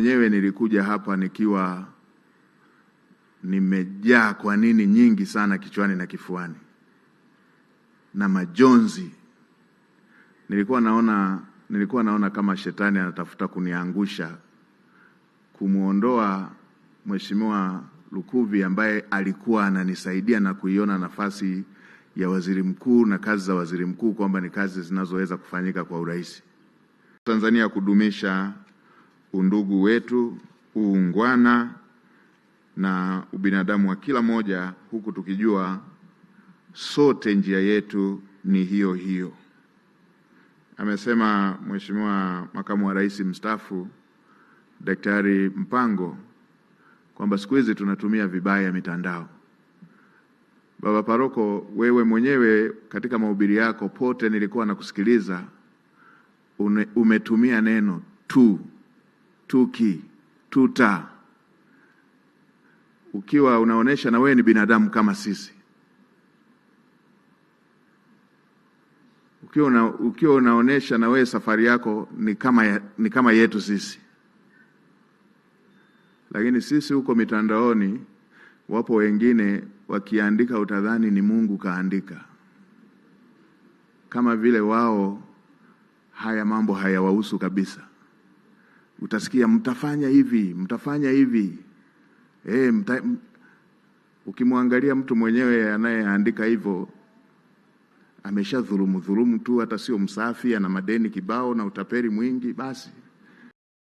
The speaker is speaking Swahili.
Mwenyewe nilikuja hapa nikiwa nimejaa kwa nini nyingi sana kichwani na kifuani na majonzi. Nilikuwa naona kama shetani anatafuta kuniangusha, kumuondoa Mheshimiwa Lukuvi ambaye alikuwa ananisaidia na kuiona nafasi ya waziri mkuu na kazi za waziri mkuu kwamba ni kazi zinazoweza kufanyika kwa urahisi. Tanzania kudumisha undugu wetu, uungwana na ubinadamu wa kila moja, huku tukijua sote njia yetu ni hiyo hiyo. Amesema Mheshimiwa Makamu wa Rais mstaafu Daktari Mpango kwamba siku hizi tunatumia vibaya mitandao. Baba Paroko, wewe mwenyewe katika mahubiri yako pote nilikuwa nakusikiliza, umetumia neno tuki, tuta, ukiwa unaonesha na wewe ni binadamu kama sisi. Ukiwa unaonesha na wewe safari yako ni kama yetu sisi. Lakini sisi huko mitandaoni wapo wengine wakiandika utadhani ni Mungu kaandika. Kama vile wao haya mambo hayawahusu kabisa. Utasikia mtafanya hivi. Ukimwangalia mtu mwenyewe anayeandika hivyo ameshadhulumu tu, hata sio msafi, ana madeni kibao na utapeli mwingi basi.